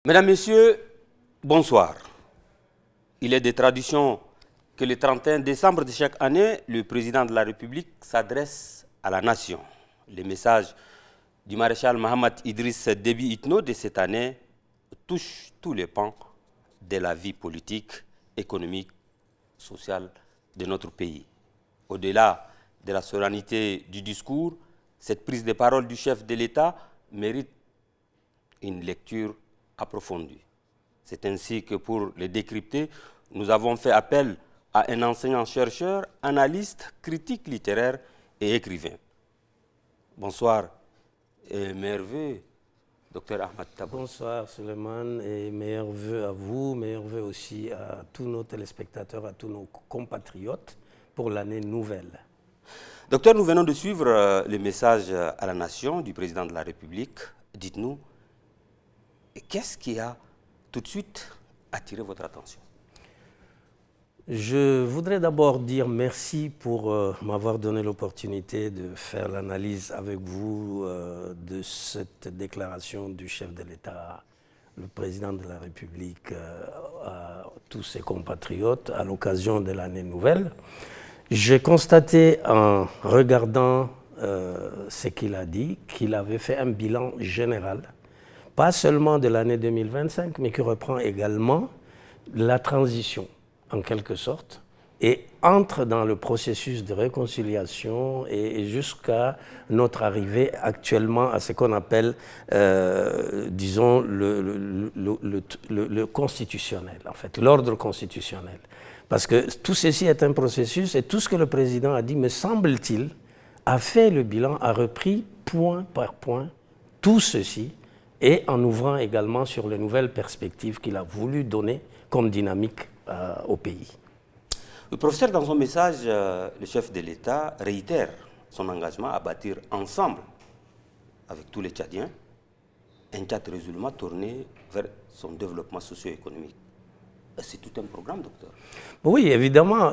Mesdames, Messieurs, bonsoir. Il est de tradition que le 31 décembre de chaque année, le président de la République s'adresse à la nation. Le message du maréchal Mohamed Idriss Déby Itno de cette année touche tous les pans de la vie politique, économique, sociale de notre pays. Au-delà de la solennité du discours, cette prise de parole du chef de l'État mérite une lecture approfondie. C'est ainsi que pour le décrypter, nous avons fait appel à un enseignant-chercheur, analyste, critique littéraire et écrivain. Bonsoir et meilleurs vœux, Dr Ahmad Tabou. Bonsoir Suleiman et meilleurs vœux à vous, meilleurs vœux aussi à tous nos téléspectateurs, à tous nos compatriotes pour l'année nouvelle. Docteur, nous venons de suivre le message à la nation du président de la République. Dites-nous, qu'est-ce qui a tout de suite attiré votre attention? Je voudrais d'abord dire merci pour m'avoir donné l'opportunité de faire l'analyse avec vous de cette déclaration du chef de l'État, le président de la République, à tous ses compatriotes à l'occasion de l'année nouvelle. J'ai constaté en regardant ce qu'il a dit qu'il avait fait un bilan général, pas seulement de l'année 2025, mais qui reprend également la transition, en quelque sorte, et entre dans le processus de réconciliation et jusqu'à notre arrivée actuellement à ce qu'on appelle, disons, le constitutionnel, en fait, l'ordre constitutionnel. Parce que tout ceci est un processus et tout ce que le président a dit, me semble-t-il, a fait le bilan, a repris point par point tout ceci, et en ouvrant également sur les nouvelles perspectives qu'il a voulu donner comme dynamique au pays. Le professeur, dans son message, le chef de l'État réitère son engagement à bâtir ensemble, avec tous les Tchadiens, un Tchad résolument tourné vers son développement socio-économique. C'est tout un programme, docteur. Oui, évidemment,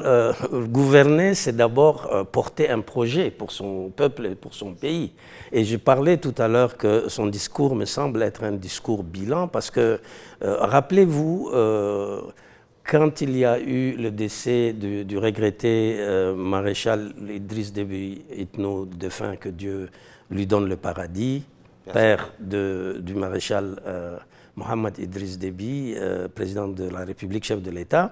gouverner, c'est d'abord porter un projet pour son peuple et pour son pays. Et je parlais tout à l'heure que son discours me semble être un discours bilan parce que, rappelez-vous, quand il y a eu le décès du regretté maréchal Idriss Déby Itno, défunt, que Dieu lui donne le paradis, père du maréchal Mohamed Idriss Déby, président de la République, chef de l'État,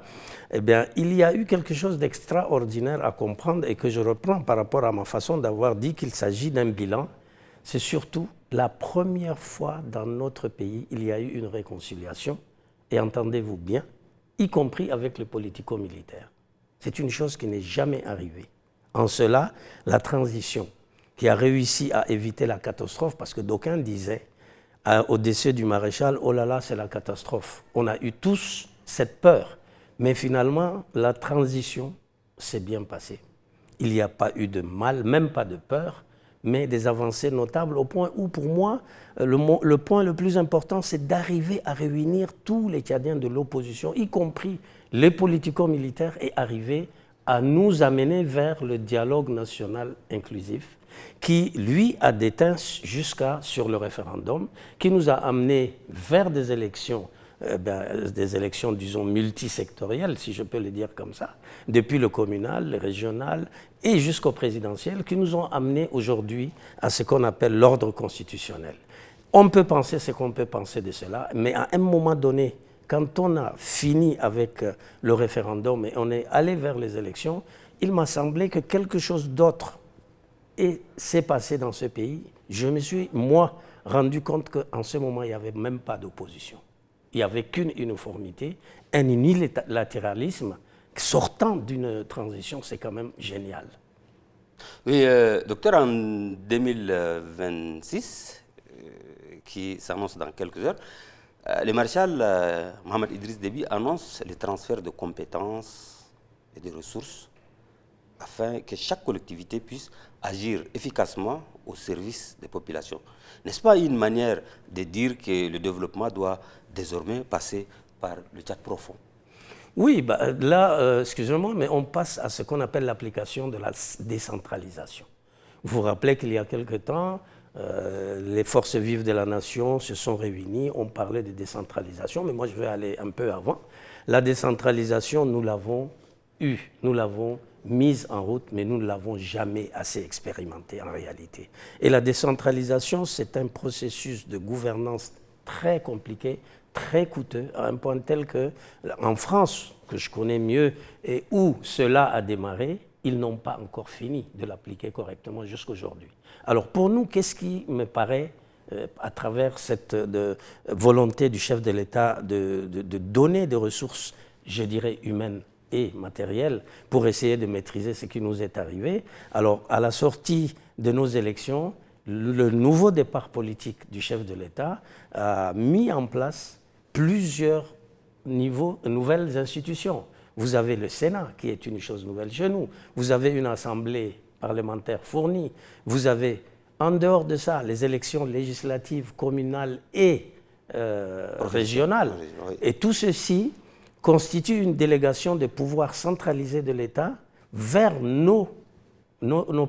eh bien, il y a eu quelque chose d'extraordinaire à comprendre et que je reprends par rapport à ma façon d'avoir dit qu'il s'agit d'un bilan. C'est surtout la première fois dans notre pays, il y a eu une réconciliation, et entendez-vous bien, y compris avec les politico-militaires. C'est une chose qui n'est jamais arrivée. En cela, la transition qui a réussi à éviter la catastrophe, parce que d'aucuns disaient, au décès du maréchal, oh là là, c'est la catastrophe. On a eu tous cette peur. Mais finalement, la transition s'est bien passée. Il n'y a pas eu de mal, même pas de peur, mais des avancées notables au point où, pour moi, le point le plus important, c'est d'arriver à réunir tous les Tchadiens de l'opposition, y compris les politico-militaires, et arriver à nous amener vers le dialogue national inclusif, qui, lui, a déteint jusqu'à sur le référendum, qui nous a amenés vers des élections, disons, multisectorielles, si je peux le dire comme ça, depuis le communal, le régional et jusqu'au présidentiel, qui nous ont amenés aujourd'hui à ce qu'on appelle l'ordre constitutionnel. On peut penser ce qu'on peut penser de cela, mais à un moment donné, quand on a fini avec le référendum et on est allé vers les élections, il m'a semblé que quelque chose d'autre s'est passé dans ce pays. Je me suis, moi, rendu compte qu'en ce moment, il n'y avait même pas d'opposition. Il n'y avait qu'une uniformité, un unilatéralisme sortant d'une transition, c'est quand même génial. Oui, docteur, en 2026, qui s'annonce dans quelques heures, le maréchal Mohamed Idriss Déby annonce le transfert de compétences et de ressources afin que chaque collectivité puisse agir efficacement au service des populations. N'est-ce pas une manière de dire que le développement doit désormais passer par le Tchad profond? Oui, là, excusez-moi, mais on passe à ce qu'on appelle l'application de la décentralisation. Vous vous rappelez qu'il y a quelque temps, les forces vives de la nation se sont réunies, on parlait de décentralisation, mais moi je vais aller un peu avant. La décentralisation, nous l'avons eue, nous l'avons mise en route, mais nous ne l'avons jamais assez expérimentée en réalité. Et la décentralisation, c'est un processus de gouvernance très compliqué, très coûteux, à un point tel que, en France, que je connais mieux, et où cela a démarré, ils n'ont pas encore fini de l'appliquer correctement jusqu'aujourd'hui. Alors pour nous, qu'est-ce qui me paraît, à travers cette volonté du chef de l'État de donner des ressources, je dirais, humaines et matérielles, pour essayer de maîtriser ce qui nous est arrivé. Alors à la sortie de nos élections, le nouveau départ politique du chef de l'État a mis en place plusieurs nouvelles institutions. Vous avez le Sénat, qui est une chose nouvelle chez nous. Vous avez une assemblée parlementaire fournie. Vous avez, en dehors de ça, les élections législatives, communales et régionales. Oui. Et tout ceci constitue une délégation des pouvoirs centralisés de l'État vers nos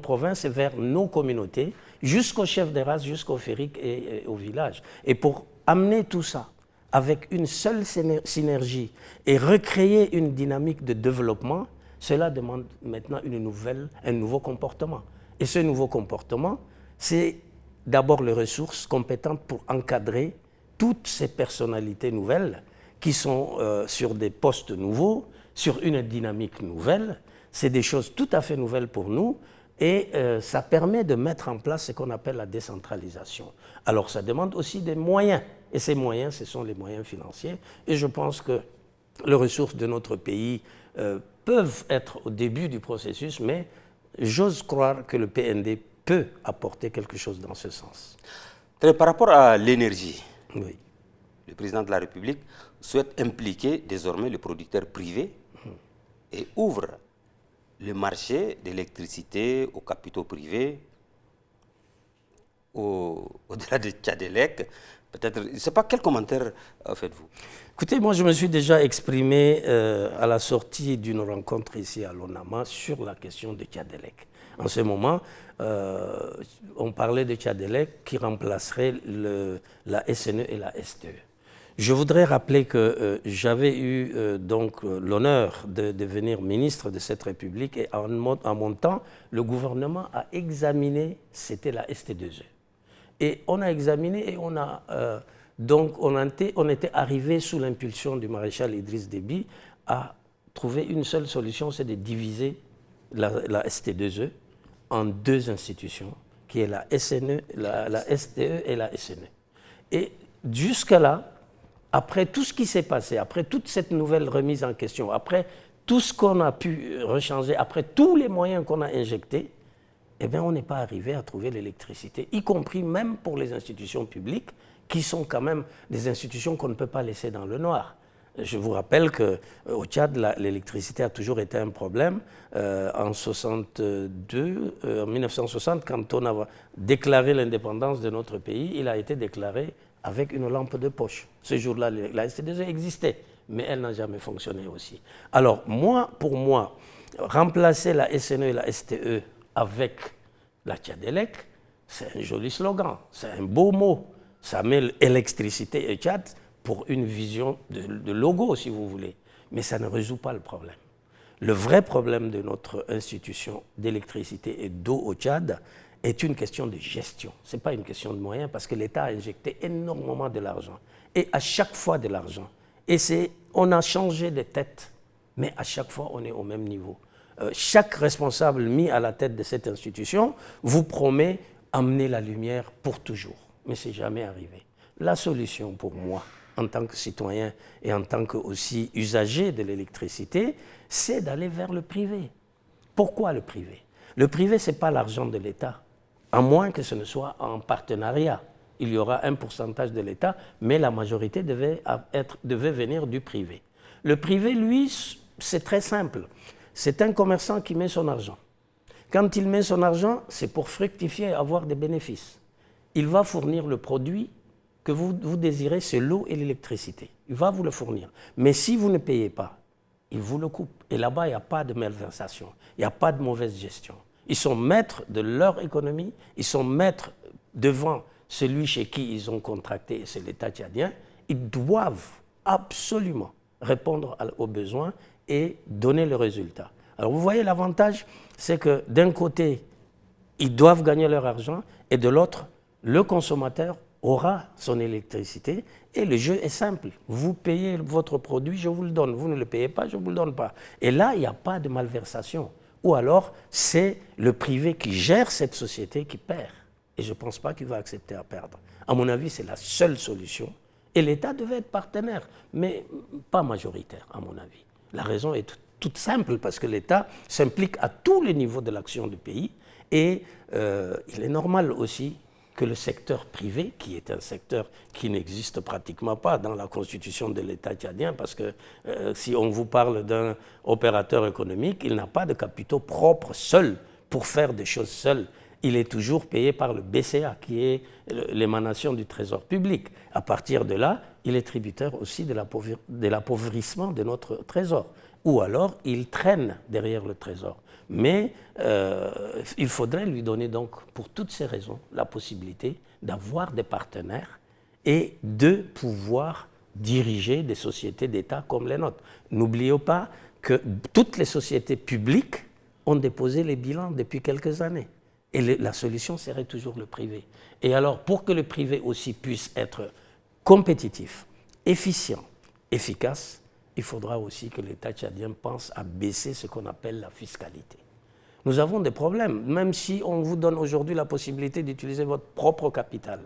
provinces et vers nos communautés, jusqu'au chef des races, jusqu'au FERIC et au village. Et pour amener tout ça avec une seule synergie et recréer une dynamique de développement, cela demande maintenant un nouveau comportement. Et ce nouveau comportement, c'est d'abord les ressources compétentes pour encadrer toutes ces personnalités nouvelles qui sont sur des postes nouveaux, sur une dynamique nouvelle. C'est des choses tout à fait nouvelles pour nous et ça permet de mettre en place ce qu'on appelle la décentralisation. Alors ça demande aussi des moyens. Et ces moyens, ce sont les moyens financiers. Et je pense que les ressources de notre pays peuvent être au début du processus, mais j'ose croire que le PND peut apporter quelque chose dans ce sens. Par rapport à l'énergie, oui. Le président de la République souhaite impliquer désormais les producteurs privés et ouvre le marché d'électricité aux capitaux privés, au-delà de Tchadelec. Peut-être, je ne sais pas, quel commentaire faites-vous? Écoutez, moi je me suis déjà exprimé à la sortie d'une rencontre ici à l'ONAMA sur la question de Tchadelec. En ce moment, on parlait de Tchadelec qui remplacerait la SNE et la STE. Je voudrais rappeler que j'avais eu donc l'honneur de devenir ministre de cette République et en mon temps, le gouvernement a examiné, c'était la ST2E. Et on a examiné et on était arrivé sous l'impulsion du maréchal Idriss Déby à trouver une seule solution, c'est de diviser la ST2E en deux institutions, qui est la SNE, la STE et la SNE. Et jusqu'à là, après tout ce qui s'est passé, après toute cette nouvelle remise en question, après tout ce qu'on a pu rechanger, après tous les moyens qu'on a injectés, eh bien, on n'est pas arrivé à trouver l'électricité, y compris même pour les institutions publiques, qui sont quand même des institutions qu'on ne peut pas laisser dans le noir. Je vous rappelle qu'au Tchad, l'électricité a toujours été un problème. En 1960, quand on a déclaré l'indépendance de notre pays, il a été déclaré avec une lampe de poche. Ce jour-là, la ST2E existait, mais elle n'a jamais fonctionné aussi. Alors, pour moi, remplacer la SNE et la STE avec la Tchadelec, c'est un joli slogan, c'est un beau mot. Ça met l'électricité et Tchad pour une vision de logo, si vous voulez. Mais ça ne résout pas le problème. Le vrai problème de notre institution d'électricité et d'eau au Tchad est une question de gestion. Ce n'est pas une question de moyens, parce que l'État a injecté énormément de l'argent. Et à chaque fois de l'argent. Et on a changé de tête, mais à chaque fois, on est au même niveau. Chaque responsable mis à la tête de cette institution vous promet amener la lumière pour toujours. Mais ce n'est jamais arrivé. La solution pour moi, en tant que citoyen et en tant que aussi usager de l'électricité, c'est d'aller vers le privé. Pourquoi le privé? Le privé, ce n'est pas l'argent de l'État, à moins que ce ne soit en partenariat. Il y aura un pourcentage de l'État, mais la majorité devait venir du privé. Le privé, lui, c'est très simple. C'est un commerçant qui met son argent. Quand il met son argent, c'est pour fructifier et avoir des bénéfices. Il va fournir le produit que vous désirez, c'est l'eau et l'électricité. Il va vous le fournir. Mais si vous ne payez pas, il vous le coupe. Et là-bas, il n'y a pas de malversation, il n'y a pas de mauvaise gestion. Ils sont maîtres de leur économie, ils sont maîtres devant celui chez qui ils ont contracté, c'est l'État tchadien, ils doivent absolument répondre aux besoins et donner le résultat. Alors vous voyez, l'avantage, c'est que d'un côté, ils doivent gagner leur argent et de l'autre, le consommateur aura son électricité et le jeu est simple. Vous payez votre produit, je vous le donne. Vous ne le payez pas, je ne vous le donne pas. Et là, il n'y a pas de malversation. Ou alors, c'est le privé qui gère cette société qui perd. Et je ne pense pas qu'il va accepter à perdre. À mon avis, c'est la seule solution. Et l'État devait être partenaire, mais pas majoritaire, à mon avis. La raison est toute simple, parce que l'État s'implique à tous les niveaux de l'action du pays. Et il est normal aussi que le secteur privé, qui est un secteur qui n'existe pratiquement pas dans la constitution de l'État tchadien, parce que si on vous parle d'un opérateur économique, il n'a pas de capitaux propres seul pour faire des choses seul. Il est toujours payé par le BCA, qui est l'émanation du trésor public. À partir de là, il est tributaire aussi de l'appauvrissement de notre trésor. Ou alors, il traîne derrière le trésor. Mais il faudrait lui donner donc, pour toutes ces raisons, la possibilité d'avoir des partenaires et de pouvoir diriger des sociétés d'État comme les nôtres. N'oublions pas que toutes les sociétés publiques ont déposé les bilans depuis quelques années. Et la solution serait toujours le privé. Et alors, pour que le privé aussi puisse être compétitif, efficient, efficace, il faudra aussi que l'État tchadien pense à baisser ce qu'on appelle la fiscalité. Nous avons des problèmes, même si on vous donne aujourd'hui la possibilité d'utiliser votre propre capital.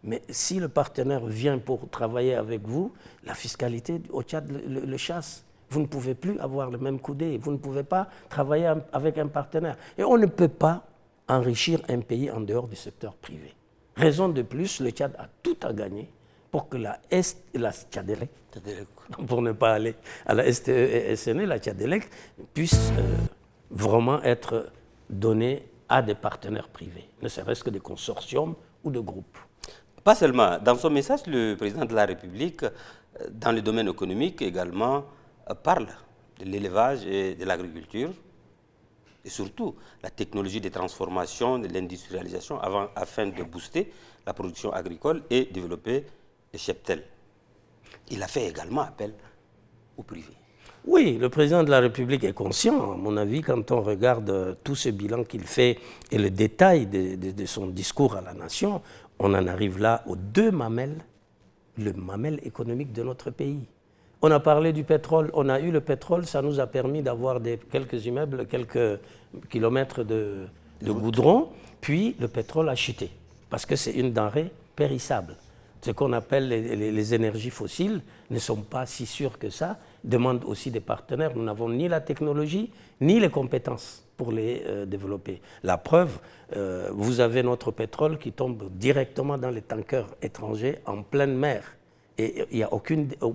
Mais si le partenaire vient pour travailler avec vous, la fiscalité au Tchad le chasse. Vous ne pouvez plus avoir le même coudé, vous ne pouvez pas travailler avec un partenaire. Et on ne peut pas enrichir un pays en dehors du secteur privé. Raison de plus, le Tchad a tout à gagner pour que la Tchadelec, pour ne pas aller à la STE et SNE, la Tchadelec puisse vraiment être donnée à des partenaires privés, ne serait-ce que des consortiums ou de groupes. Pas seulement. Dans son message, le président de la République, dans le domaine économique également, parle de l'élevage et de l'agriculture, et surtout la technologie de transformation, de l'industrialisation, afin de booster la production agricole et développer les cheptels. Il a fait également appel au privé. Oui, le président de la République est conscient, à mon avis, quand on regarde tout ce bilan qu'il fait et le détail de son discours à la nation, on en arrive là aux deux mamelles, le mamelle économique de notre pays. On a parlé du pétrole, on a eu le pétrole, ça nous a permis d'avoir quelques immeubles, quelques kilomètres de goudron, puis le pétrole a chuté, parce que c'est une denrée périssable. Ce qu'on appelle les énergies fossiles ne sont pas si sûres que ça, demandent aussi des partenaires. Nous n'avons ni la technologie, ni les compétences pour les développer. La preuve, vous avez notre pétrole qui tombe directement dans les tankers étrangers en pleine mer. Et il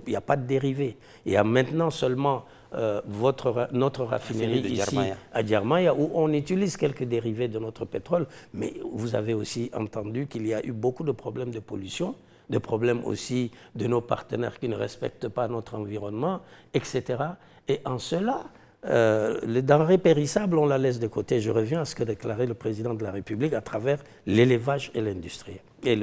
n'y a pas de dérivés. Il y a maintenant seulement notre raffinerie ici à Djermaya où on utilise quelques dérivés de notre pétrole, mais vous avez aussi entendu qu'il y a eu beaucoup de problèmes de pollution, de problèmes aussi de nos partenaires qui ne respectent pas notre environnement, etc. Et en cela, les denrées périssables, on la laisse de côté. Je reviens à ce que déclarait le président de la République à travers l'élevage et l'industrie et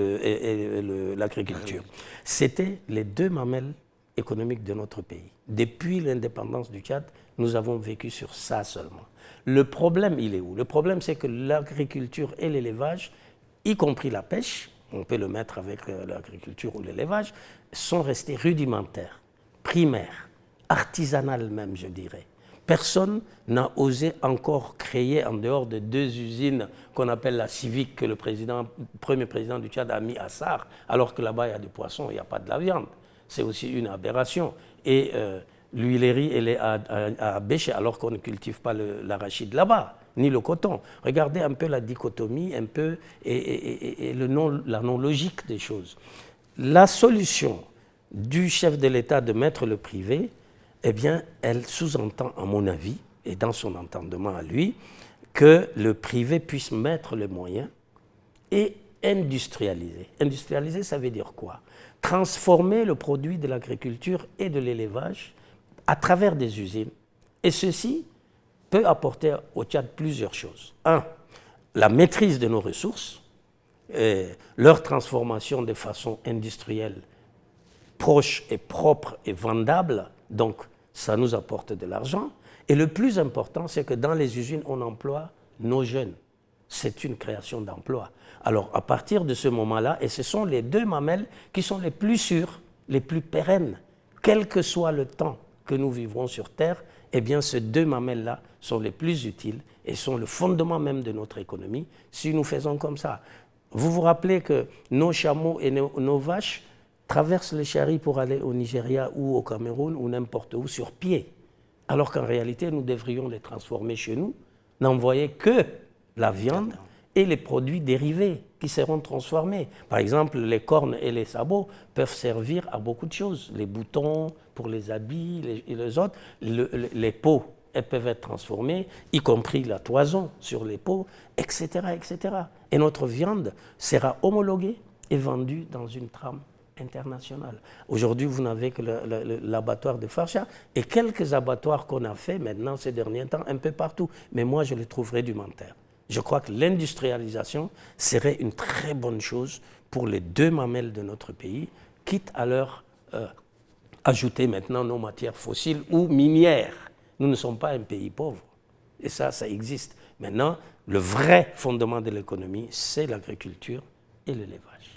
l'agriculture. C'était les deux mamelles économiques de notre pays. Depuis l'indépendance du Tchad, nous avons vécu sur ça seulement. Le problème, il est où? Le problème, c'est que l'agriculture et l'élevage, y compris la pêche, on peut le mettre avec l'agriculture ou l'élevage, sont restés rudimentaires, primaires, artisanales même, je dirais. Personne n'a osé encore créer, en dehors de deux usines qu'on appelle la Civique, que le premier président du Tchad a mis à Sarre, alors que là-bas il y a des poissons, il n'y a pas de la viande. C'est aussi une aberration. Et l'huilerie, elle est à Béché, alors qu'on ne cultive pas l'arachide là-bas, ni le coton. Regardez un peu la dichotomie, un peu, et la non-logique des choses. La solution du chef de l'État de mettre le privé, eh bien, elle sous-entend, à mon avis, et dans son entendement à lui, que le privé puisse mettre les moyens et industrialiser. Industrialiser, ça veut dire quoi? Transformer le produit de l'agriculture et de l'élevage à travers des usines. Et ceci peut apporter au Tchad plusieurs choses. Un, la maîtrise de nos ressources, leur transformation de façon industrielle proche et propre et vendable, donc ça nous apporte de l'argent. Et le plus important, c'est que dans les usines, on emploie nos jeunes. C'est une création d'emplois. Alors, à partir de ce moment-là, et ce sont les deux mamelles qui sont les plus sûres, les plus pérennes, quel que soit le temps que nous vivrons sur Terre, eh bien, ces deux mamelles-là sont les plus utiles et sont le fondement même de notre économie si nous faisons comme ça. Vous vous rappelez que nos chameaux et nos vaches traversent les Chari pour aller au Nigeria ou au Cameroun ou n'importe où sur pied, alors qu'en réalité, nous devrions les transformer chez nous, n'envoyer que la viande et les produits dérivés qui seront transformés. Par exemple, les cornes et les sabots peuvent servir à beaucoup de choses. Les boutons pour les habits et les autres, les peaux, elles peuvent être transformées, y compris la toison sur les peaux, etc., etc. Et notre viande sera homologuée et vendue dans une trame internationale. Aujourd'hui, vous n'avez que l'abattoir de Farsha et quelques abattoirs qu'on a fait maintenant ces derniers temps, un peu partout. Mais moi, je les trouverai rudimentaires. Je crois que l'industrialisation serait une très bonne chose pour les deux mamelles de notre pays, quitte à leur ajouter maintenant nos matières fossiles ou minières. Nous ne sommes pas un pays pauvre. Et ça existe. Maintenant, le vrai fondement de l'économie, c'est l'agriculture et l'élevage.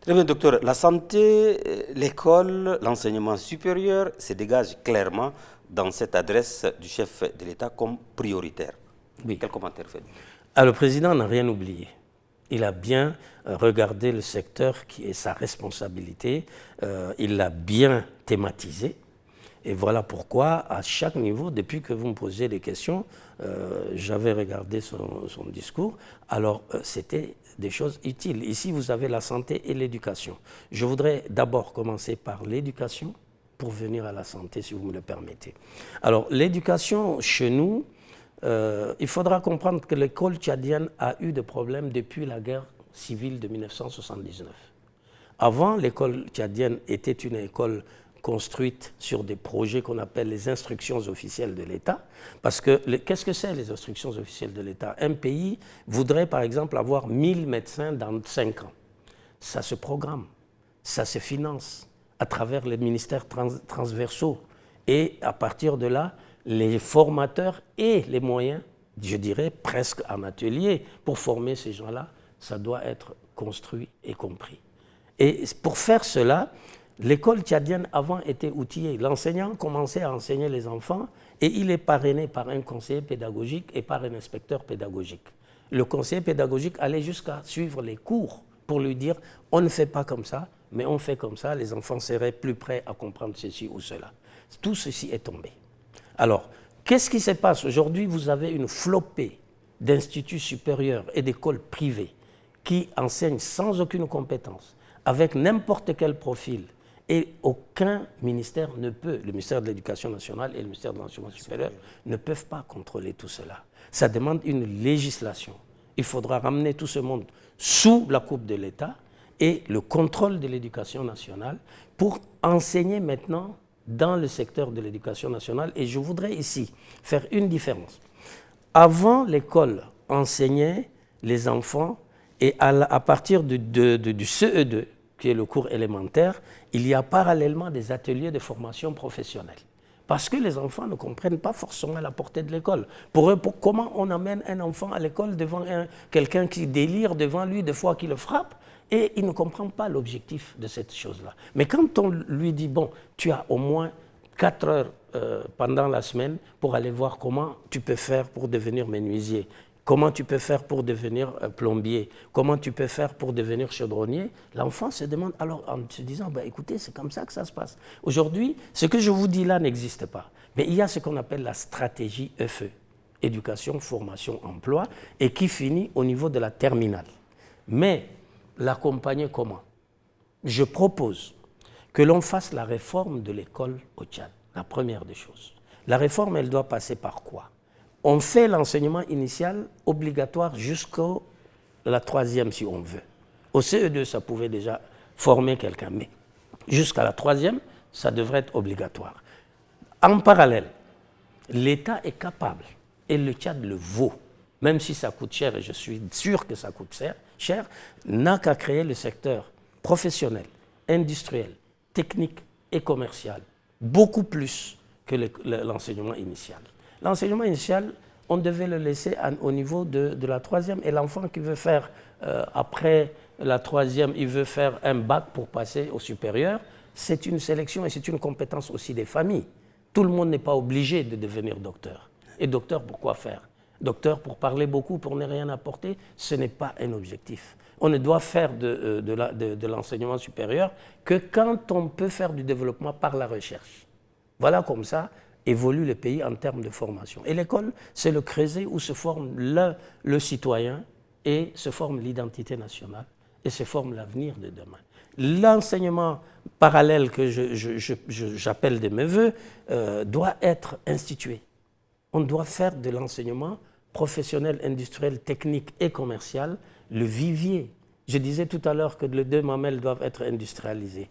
Très bien, docteur. La santé, l'école, l'enseignement supérieur se dégagent clairement dans cette adresse du chef de l'État comme prioritaire. Oui. Quel commentaire faites-vous? Le président n'a rien oublié. Il a bien regardé le secteur qui est sa responsabilité. Il l'a bien thématisé. Et voilà pourquoi, à chaque niveau, depuis que vous me posez des questions, j'avais regardé son discours. Alors, c'était des choses utiles. Ici, vous avez la santé et l'éducation. Je voudrais d'abord commencer par l'éducation pour venir à la santé, si vous me le permettez. Alors, l'éducation, chez nous, il faudra comprendre que l'école tchadienne a eu des problèmes depuis la guerre civile de 1979. Avant, l'école tchadienne était une école construite sur des projets qu'on appelle les instructions officielles de l'État. Parce que, qu'est-ce que c'est les instructions officielles de l'État? Un pays voudrait par exemple avoir 1000 médecins dans 5 ans. Ça se programme, ça se finance à travers les ministères transversaux. Et à partir de là, les formateurs et les moyens, je dirais presque en atelier, pour former ces gens-là, ça doit être construit et compris. Et pour faire cela, l'école tchadienne avant était outillée. L'enseignant commençait à enseigner les enfants et il est parrainé par un conseiller pédagogique et par un inspecteur pédagogique. Le conseiller pédagogique allait jusqu'à suivre les cours pour lui dire « on ne fait pas comme ça, mais on fait comme ça, les enfants seraient plus prêts à comprendre ceci ou cela ». Tout ceci est tombé. Alors, qu'est-ce qui se passe? Aujourd'hui, vous avez une flopée d'instituts supérieurs et d'écoles privées qui enseignent sans aucune compétence, avec n'importe quel profil, et aucun ministère ne peut, le ministère de l'Éducation nationale et le ministère de l'Enseignement supérieur ne peuvent pas contrôler tout cela. Ça demande une législation. Il faudra ramener tout ce monde sous la coupe de l'État et le contrôle de l'Éducation nationale pour enseigner maintenant dans le secteur de l'Éducation nationale. Et je voudrais ici faire une différence. Avant, l'école enseignait les enfants et à partir du CE2, qui est le cours élémentaire, il y a parallèlement des ateliers de formation professionnelle. Parce que les enfants ne comprennent pas forcément la portée de l'école. Pour eux, comment on amène un enfant à l'école devant quelqu'un qui délire devant lui, des fois qui le frappe, et il ne comprend pas l'objectif de cette chose-là. Mais quand on lui dit, bon, tu as au moins 4 heures pendant la semaine pour aller voir comment tu peux faire pour devenir menuisier, comment tu peux faire pour devenir plombier, comment tu peux faire pour devenir chaudronnier, l'enfant se demande alors en se disant, bah, écoutez, c'est comme ça que ça se passe. Aujourd'hui, ce que je vous dis là n'existe pas. Mais il y a ce qu'on appelle la stratégie EFE, éducation, formation, emploi, et qui finit au niveau de la terminale. Mais l'accompagner comment? Je propose que l'on fasse la réforme de l'école au Tchad, la première des choses. La réforme, elle doit passer par quoi? On fait l'enseignement initial obligatoire jusqu'à la 3e, si on veut. Au CE2, ça pouvait déjà former quelqu'un, mais jusqu'à la 3e, ça devrait être obligatoire. En parallèle, l'État est capable, et le Tchad le vaut, même si ça coûte cher, et je suis sûr que ça coûte cher, cher, n'a qu'à créer le secteur professionnel, industriel, technique et commercial, beaucoup plus que l'enseignement initial. L'enseignement initial, on devait le laisser au niveau de la troisième, et l'enfant qui veut faire, après la troisième, il veut faire un bac pour passer au supérieur, c'est une sélection et c'est une compétence aussi des familles. Tout le monde n'est pas obligé de devenir docteur. Et docteur, pourquoi faire? Docteur, pour parler beaucoup, pour ne rien apporter, ce n'est pas un objectif. On ne doit faire de l'enseignement supérieur que quand on peut faire du développement par la recherche. Voilà comme ça évolue le pays en termes de formation. Et l'école, c'est le creuset où se forme le citoyen et se forme l'identité nationale et se forme l'avenir de demain. L'enseignement parallèle que j'appelle de mes voeux doit être institué. On doit faire de l'enseignement professionnel, industriel, technique et commercial le vivier. Je disais tout à l'heure que les deux mamelles doivent être industrialisées.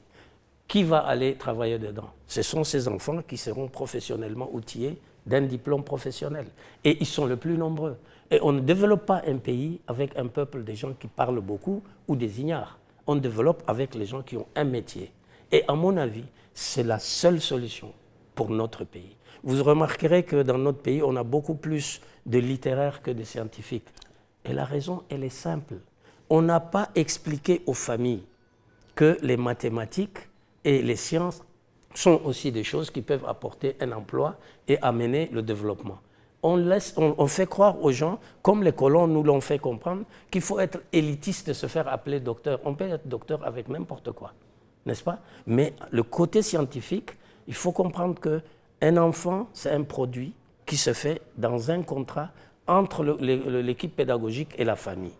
Qui va aller travailler dedans? Ce sont ces enfants qui seront professionnellement outillés d'un diplôme professionnel. Et ils sont les plus nombreux. Et on ne développe pas un pays avec un peuple des gens qui parlent beaucoup ou des ignares. On développe avec les gens qui ont un métier. Et à mon avis, c'est la seule solution pour notre pays. Vous remarquerez que dans notre pays, on a beaucoup plus de littéraires que de scientifiques. Et la raison, elle est simple. On n'a pas expliqué aux familles que les mathématiques et les sciences sont aussi des choses qui peuvent apporter un emploi et amener le développement. On fait croire aux gens, comme les colons nous l'ont fait comprendre, qu'il faut être élitiste, se faire appeler docteur. On peut être docteur avec n'importe quoi, n'est-ce pas? Mais le côté scientifique, il faut comprendre qu'un enfant, c'est un produit qui se fait dans un contrat entre l'équipe pédagogique et la famille.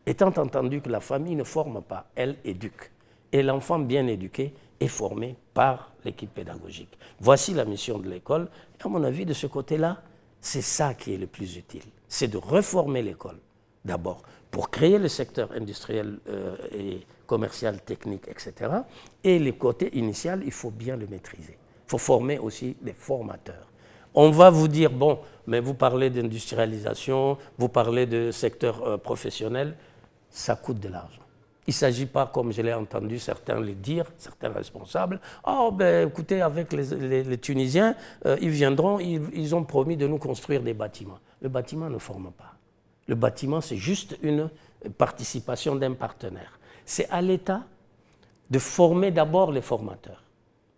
Étant entendu que la famille ne forme pas, elle éduque. Et l'enfant bien éduqué est formé par l'équipe pédagogique. Voici la mission de l'école. Et à mon avis, de ce côté-là, c'est ça qui est le plus utile. C'est de reformer l'école, d'abord, pour créer le secteur industriel et commercial, technique, etc. Et le côté initial, il faut bien le maîtriser. Il faut former aussi des formateurs. On va vous dire, bon, mais vous parlez d'industrialisation, vous parlez de secteur professionnel, ça coûte de l'argent. Il ne s'agit pas, comme je l'ai entendu certains le dire, certains responsables, « Oh, ben écoutez, avec les Tunisiens, ils viendront, ils ont promis de nous construire des bâtiments. » Le bâtiment ne forme pas. Le bâtiment, c'est juste une participation d'un partenaire. C'est à l'État de former d'abord les formateurs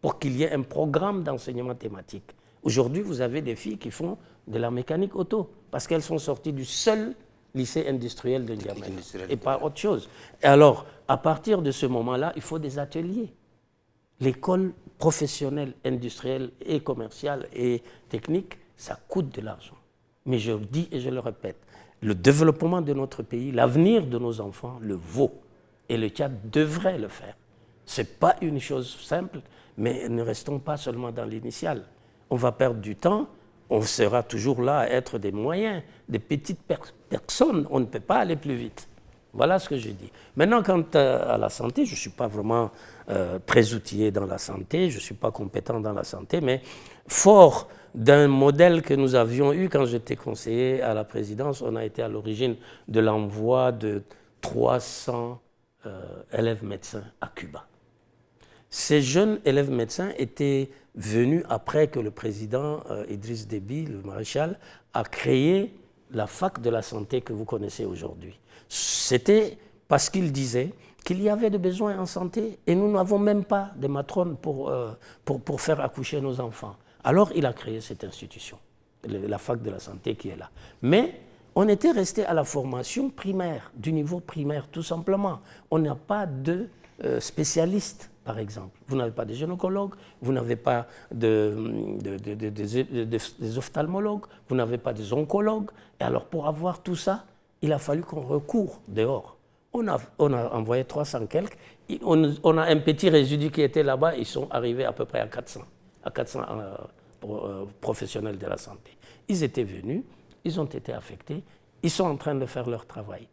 pour qu'il y ait un programme d'enseignement thématique. Aujourd'hui, vous avez des filles qui font de la mécanique auto parce qu'elles sont sorties du seul lycée industriel de N'Djamena et pas autre chose. Et alors, à partir de ce moment-là, il faut des ateliers. L'école professionnelle, industrielle et commerciale et technique, ça coûte de l'argent. Mais je le dis et je le répète, le développement de notre pays, l'avenir de nos enfants le vaut. Et le Tchad devrait le faire. Ce n'est pas une chose simple, mais ne restons pas seulement dans l'initial. On va perdre du temps, on sera toujours là à être des moyens, des petites personnes, on ne peut pas aller plus vite. Voilà ce que je dis. Maintenant, quant à la santé, je ne suis pas vraiment très outillé dans la santé, je ne suis pas compétent dans la santé, mais fort d'un modèle que nous avions eu quand j'étais conseiller à la présidence, on a été à l'origine de l'envoi de 300 élèves médecins à Cuba. Ces jeunes élèves médecins étaient venus après que le président Idriss Déby, le maréchal, a créé la fac de la santé que vous connaissez aujourd'hui. C'était parce qu'il disait qu'il y avait des besoins en santé et nous n'avons même pas de matrones pour faire accoucher nos enfants. Alors il a créé cette institution, la fac de la santé qui est là. Mais on était resté à la formation primaire, du niveau primaire tout simplement. On n'a pas de spécialistes. Par exemple, vous n'avez pas de gynécologues, vous n'avez pas des ophtalmologues, vous n'avez pas des oncologues. Et alors, pour avoir tout ça, il a fallu qu'on recourt dehors. On a envoyé 300 quelques, on a un petit résidu qui était là-bas, ils sont arrivés à peu près à 400 professionnels de la santé. Ils étaient venus, ils ont été affectés, ils sont en train de faire leur travail.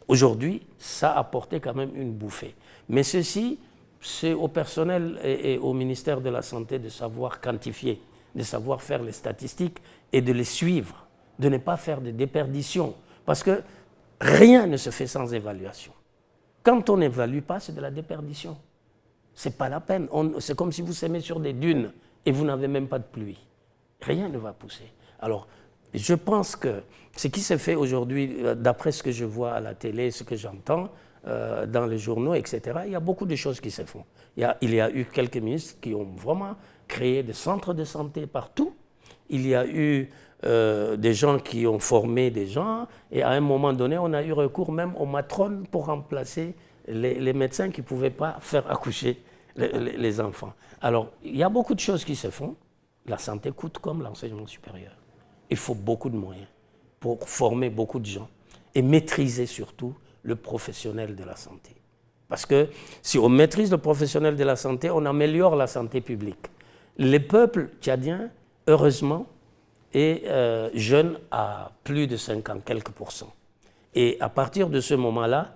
Aujourd'hui, ça a apporté quand même une bouffée. Mais ceci, c'est au personnel et au ministère de la Santé de savoir quantifier, de savoir faire les statistiques et de les suivre, de ne pas faire de déperdition. Parce que rien ne se fait sans évaluation. Quand on n'évalue pas, c'est de la déperdition. Ce n'est pas la peine. C'est comme si vous semez sur des dunes et vous n'avez même pas de pluie. Rien ne va pousser. Alors, je pense que ce qui se fait aujourd'hui, d'après ce que je vois à la télé, ce que j'entends dans les journaux, etc., il y a beaucoup de choses qui se font. Il y a eu quelques ministres qui ont vraiment créé des centres de santé partout. Il y a eu des gens qui ont formé des gens. Et à un moment donné, on a eu recours même aux matrones pour remplacer les médecins qui ne pouvaient pas faire accoucher les enfants. Alors, il y a beaucoup de choses qui se font. La santé coûte comme l'enseignement supérieur. Il faut beaucoup de moyens pour former beaucoup de gens et maîtriser surtout le professionnel de la santé. Parce que si on maîtrise le professionnel de la santé, on améliore la santé publique. Les peuples tchadiens, heureusement, est jeune à plus de 50 quelques %. Et à partir de ce moment-là,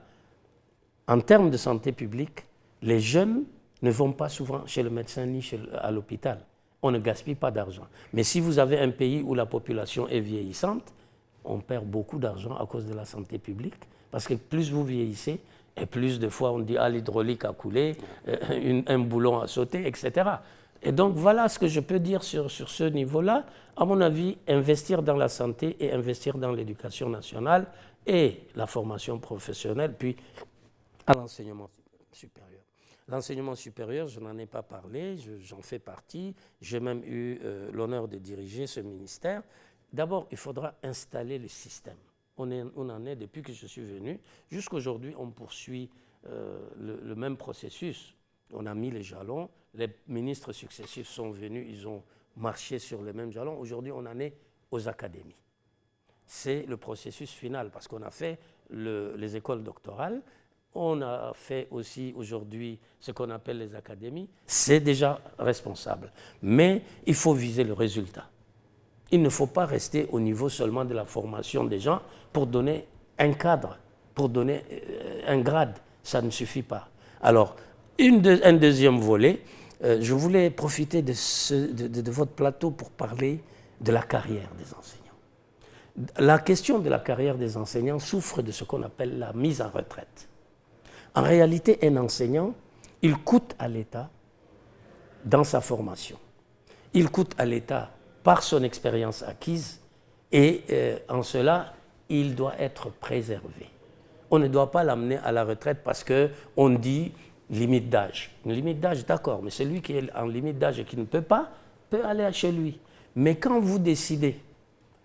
en termes de santé publique, les jeunes ne vont pas souvent chez le médecin ni à l'hôpital. On ne gaspille pas d'argent. Mais si vous avez un pays où la population est vieillissante, on perd beaucoup d'argent à cause de la santé publique. Parce que plus vous vieillissez, et plus de fois on dit « ah, l'hydraulique a coulé, un boulon a sauté », etc. Et donc voilà ce que je peux dire sur ce niveau-là. À mon avis, investir dans la santé et investir dans l'éducation nationale et la formation professionnelle, puis à l'enseignement supérieur. L'enseignement supérieur, je n'en ai pas parlé, j'en fais partie. J'ai même eu l'honneur de diriger ce ministère. D'abord, il faudra installer le système. On en est depuis que je suis venu. Jusqu'aujourd'hui, on poursuit le même processus. On a mis les jalons. Les ministres successifs sont venus, ils ont marché sur les mêmes jalons. Aujourd'hui, on en est aux académies. C'est le processus final parce qu'on a fait les écoles doctorales. On a fait aussi aujourd'hui ce qu'on appelle les académies. C'est déjà responsable. Mais il faut viser le résultat. Il ne faut pas rester au niveau seulement de la formation des gens pour donner un cadre, pour donner un grade. Ça ne suffit pas. Alors, un deuxième volet, je voulais profiter de votre plateau pour parler de la carrière des enseignants. La question de la carrière des enseignants souffre de ce qu'on appelle la mise en retraite. En réalité, un enseignant, il coûte à l'État dans sa formation. Il coûte à l'État par son expérience acquise et en cela, il doit être préservé. On ne doit pas l'amener à la retraite parce qu'on dit limite d'âge. Une limite d'âge, d'accord, mais celui qui est en limite d'âge et qui ne peut pas, peut aller chez lui. Mais quand vous décidez,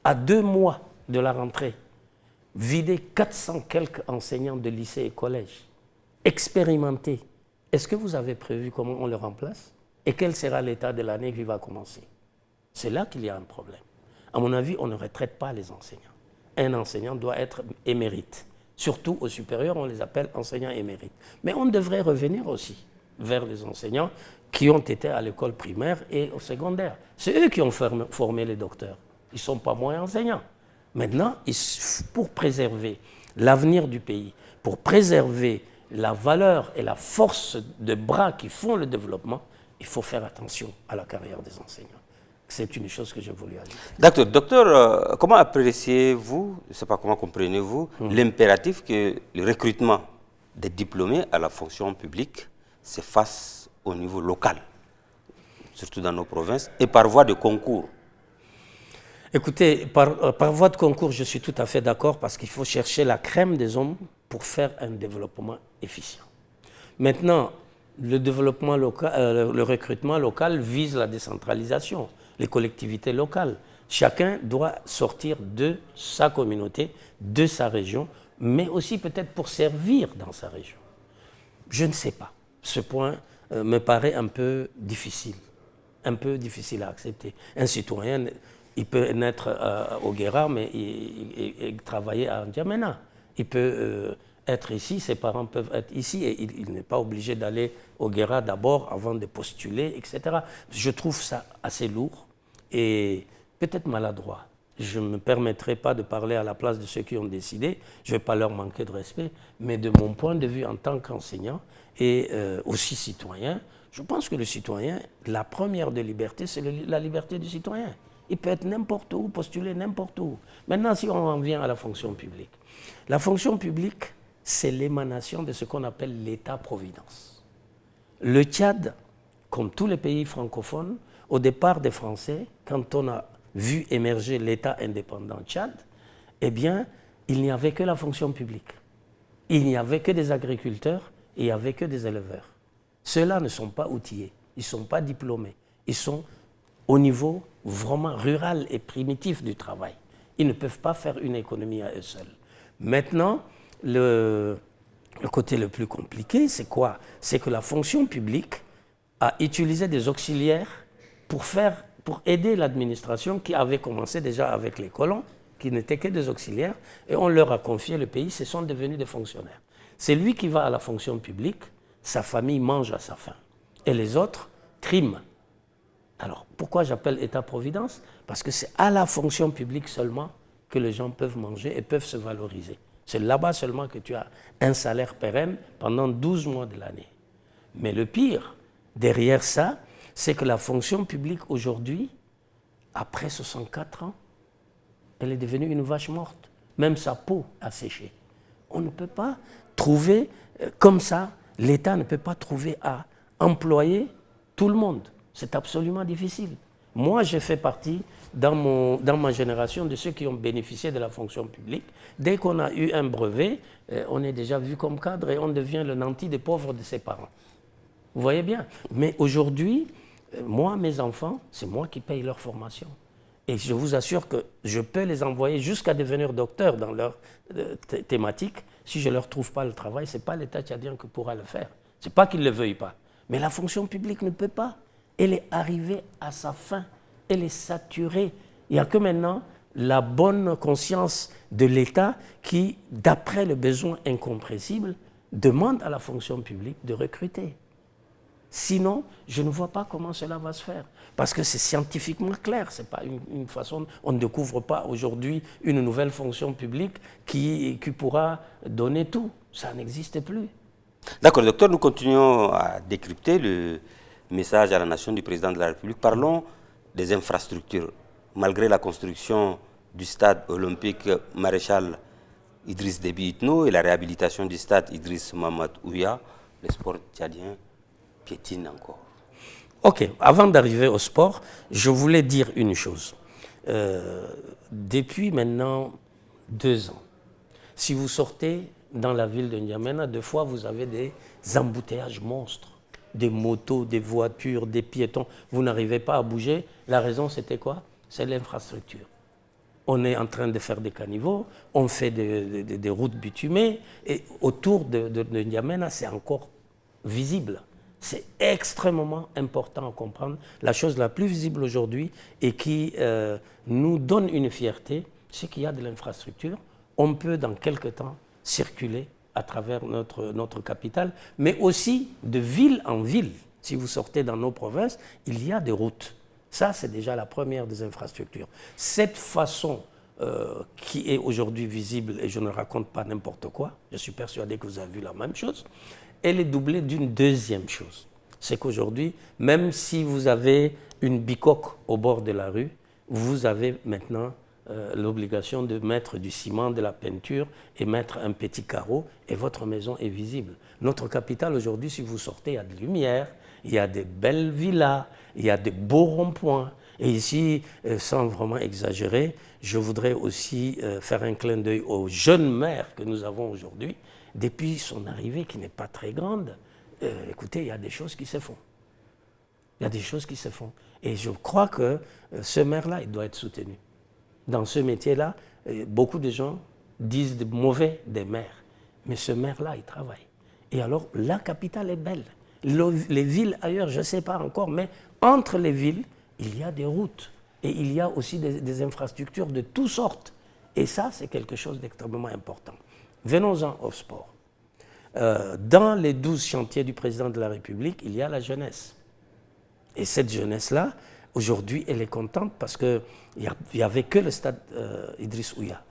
à 2 mois de la rentrée, vider 400 quelques enseignants de lycée et collège, expérimentés, est-ce que vous avez prévu comment on le remplace? Et quel sera l'état de l'année qui va commencer? C'est là qu'il y a un problème. À mon avis, on ne retraite pas les enseignants. Un enseignant doit être émérite. Surtout au supérieur, on les appelle enseignants émérites. Mais on devrait revenir aussi vers les enseignants qui ont été à l'école primaire et au secondaire. C'est eux qui ont formé les docteurs. Ils ne sont pas moins enseignants. Maintenant, pour préserver l'avenir du pays, pour préserver la valeur et la force de bras qui font le développement, il faut faire attention à la carrière des enseignants. C'est une chose que j'ai voulu ajouter. Docteur, comment appréciez-vous, je ne sais pas comment comprenez-vous, l'impératif que le recrutement des diplômés à la fonction publique se fasse au niveau local, surtout dans nos provinces, et par voie de concours? Écoutez, par voie de concours, je suis tout à fait d'accord parce qu'il faut chercher la crème des hommes pour faire un développement efficient. Maintenant, le recrutement local vise la décentralisation, les collectivités locales. Chacun doit sortir de sa communauté, de sa région, mais aussi peut-être pour servir dans sa région. Je ne sais pas. Ce point me paraît un peu difficile à accepter. Un citoyen, il peut naître au Guéra, mais il travailler à N'Djamena. Il peut être ici, ses parents peuvent être ici, et il n'est pas obligé d'aller au Guéra d'abord avant de postuler, etc. Je trouve ça assez lourd et peut-être maladroit. Je ne me permettrai pas de parler à la place de ceux qui ont décidé, je ne vais pas leur manquer de respect, mais de mon point de vue en tant qu'enseignant et aussi citoyen, je pense que le citoyen, la première des libertés, c'est la liberté du citoyen. Il peut être n'importe où, postuler n'importe où. Maintenant, si on en vient à la fonction publique. La fonction publique, c'est l'émanation de ce qu'on appelle l'État-providence. Le Tchad, comme tous les pays francophones, au départ des Français, quand on a vu émerger l'État indépendant Tchad, eh bien, il n'y avait que la fonction publique. Il n'y avait que des agriculteurs et il n'y avait que des éleveurs. Ceux-là ne sont pas outillés, ils ne sont pas diplômés, ils sont au niveau vraiment rural et primitif du travail. Ils ne peuvent pas faire une économie à eux seuls. Maintenant, le côté le plus compliqué, c'est quoi? C'est que la fonction publique a utilisé des auxiliaires pour aider l'administration qui avait commencé déjà avec les colons, qui n'étaient que des auxiliaires, et on leur a confié le pays, ce sont devenus des fonctionnaires. C'est lui qui va à la fonction publique, sa famille mange à sa faim, et les autres triment. Alors, pourquoi j'appelle État-providence? Parce que c'est à la fonction publique seulement que les gens peuvent manger et peuvent se valoriser. C'est là-bas seulement que tu as un salaire pérenne pendant 12 mois de l'année. Mais le pire, derrière ça, c'est que la fonction publique aujourd'hui, après 64 ans, elle est devenue une vache morte. Même sa peau a séché. On ne peut pas trouver, comme ça, l'État ne peut pas trouver à employer tout le monde. C'est absolument difficile. Moi, j'ai fait partie, dans ma génération, de ceux qui ont bénéficié de la fonction publique. Dès qu'on a eu un brevet, on est déjà vu comme cadre et on devient le nanti des pauvres de ses parents. Vous voyez bien. Mais aujourd'hui, moi, mes enfants, c'est moi qui paye leur formation. Et je vous assure que je peux les envoyer jusqu'à devenir docteurs dans leur thématique. Si je ne leur trouve pas le travail, ce n'est pas l'État tchadien qui pourra le faire. Ce n'est pas qu'ils ne le veuillent pas. Mais la fonction publique ne peut pas. Elle est arrivée à sa fin. Elle est saturée. Il n'y a que maintenant la bonne conscience de l'État qui, d'après le besoin incompressible, demande à la fonction publique de recruter. Sinon, je ne vois pas comment cela va se faire. Parce que c'est scientifiquement clair, ce n'est pas une façon... On ne découvre pas aujourd'hui une nouvelle fonction publique qui pourra donner tout. Ça n'existe plus. D'accord, docteur, nous continuons à décrypter le message à la nation du président de la République. Parlons des infrastructures. Malgré la construction du stade olympique Maréchal Idriss Déby Itno et la réhabilitation du stade Idriss Mohamed Ouya, les sports tchadiens piétine encore. Ok, avant d'arriver au sport, je voulais dire une chose. Depuis maintenant 2 ans, si vous sortez dans la ville de N'Djamena, des fois vous avez des embouteillages monstres, des motos, des voitures, des piétons. Vous n'arrivez pas à bouger. La raison, c'était quoi? C'est l'infrastructure. On est en train de faire des caniveaux, on fait des routes bitumées, et autour de N'Djamena, c'est encore visible. C'est extrêmement important à comprendre. La chose la plus visible aujourd'hui et qui nous donne une fierté, c'est qu'il y a de l'infrastructure. On peut dans quelques temps circuler à travers notre capitale, mais aussi de ville en ville. Si vous sortez dans nos provinces, il y a des routes. Ça, c'est déjà la première des infrastructures. Cette façon qui est aujourd'hui visible, et je ne raconte pas n'importe quoi, je suis persuadé que vous avez vu la même chose, elle est doublée d'une deuxième chose. C'est qu'aujourd'hui, même si vous avez une bicoque au bord de la rue, vous avez maintenant l'obligation de mettre du ciment, de la peinture et mettre un petit carreau et votre maison est visible. Notre capitale aujourd'hui, si vous sortez, il y a de lumière, il y a des belles villas, il y a des beaux ronds-points. Et ici, sans vraiment exagérer, je voudrais aussi faire un clin d'œil aux jeunes maires que nous avons aujourd'hui. Depuis son arrivée, qui n'est pas très grande, écoutez, il y a des choses qui se font. Il y a des choses qui se font. Et je crois que ce maire-là, il doit être soutenu. Dans ce métier-là, beaucoup de gens disent de mauvais des maires. Mais ce maire-là, il travaille. Et alors, la capitale est belle. Les villes ailleurs, je ne sais pas encore, mais entre les villes, il y a des routes. Et il y a aussi des infrastructures de toutes sortes. Et ça, c'est quelque chose d'extrêmement important. Venons-en au sport. Dans les 12 chantiers du président de la République, il y a la jeunesse. Et cette jeunesse-là, aujourd'hui, elle est contente parce qu'il n'y avait que le stade Idriss Ouya,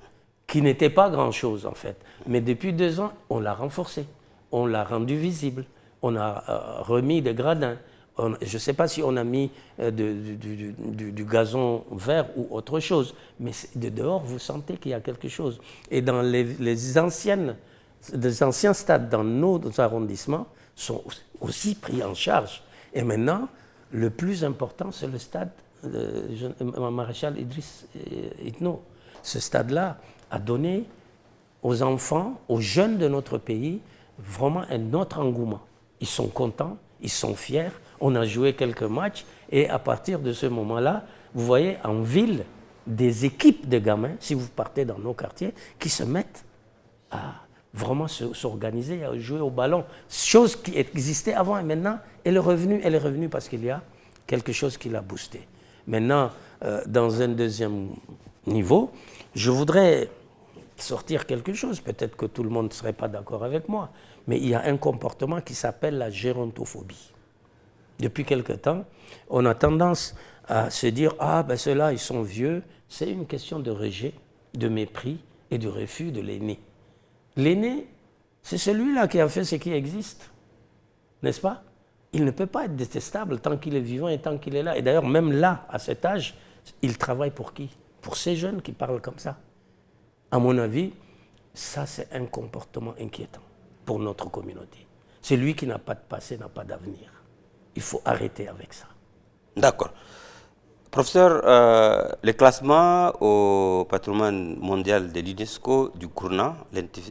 qui n'était pas grand-chose en fait. Mais depuis 2 ans, on l'a renforcé, on l'a rendu visible, on a remis des gradins, Je ne sais pas si on a mis du gazon vert ou autre chose, mais de dehors, vous sentez qu'il y a quelque chose. Et dans les anciens stades dans nos arrondissements sont aussi pris en charge. Et maintenant, le plus important, c'est le stade Maréchal Idriss Itno. Ce stade-là a donné aux enfants, aux jeunes de notre pays, vraiment un autre engouement. Ils sont contents, ils sont fiers. On a joué quelques matchs et à partir de ce moment-là, vous voyez en ville des équipes de gamins, si vous partez dans nos quartiers, qui se mettent à vraiment s'organiser, à jouer au ballon. Chose qui existait avant et maintenant, elle est revenue parce qu'il y a quelque chose qui l'a boosté. Maintenant, dans un deuxième niveau, je voudrais sortir quelque chose, peut-être que tout le monde ne serait pas d'accord avec moi, mais il y a un comportement qui s'appelle la gérontophobie. Depuis quelque temps, on a tendance à se dire « Ah, ben ceux-là, ils sont vieux ». C'est une question de rejet, de mépris et de refus de l'aîné. L'aîné, c'est celui-là qui a fait ce qui existe, n'est-ce pas? Il ne peut pas être détestable tant qu'il est vivant et tant qu'il est là. Et d'ailleurs, même là, à cet âge, il travaille pour qui? Pour ces jeunes qui parlent comme ça. À mon avis, ça, c'est un comportement inquiétant pour notre communauté. Celui qui n'a pas de passé n'a pas d'avenir. Il faut arrêter avec ça. D'accord. Professeur, le classement au patrimoine mondial de l'UNESCO du Gourna,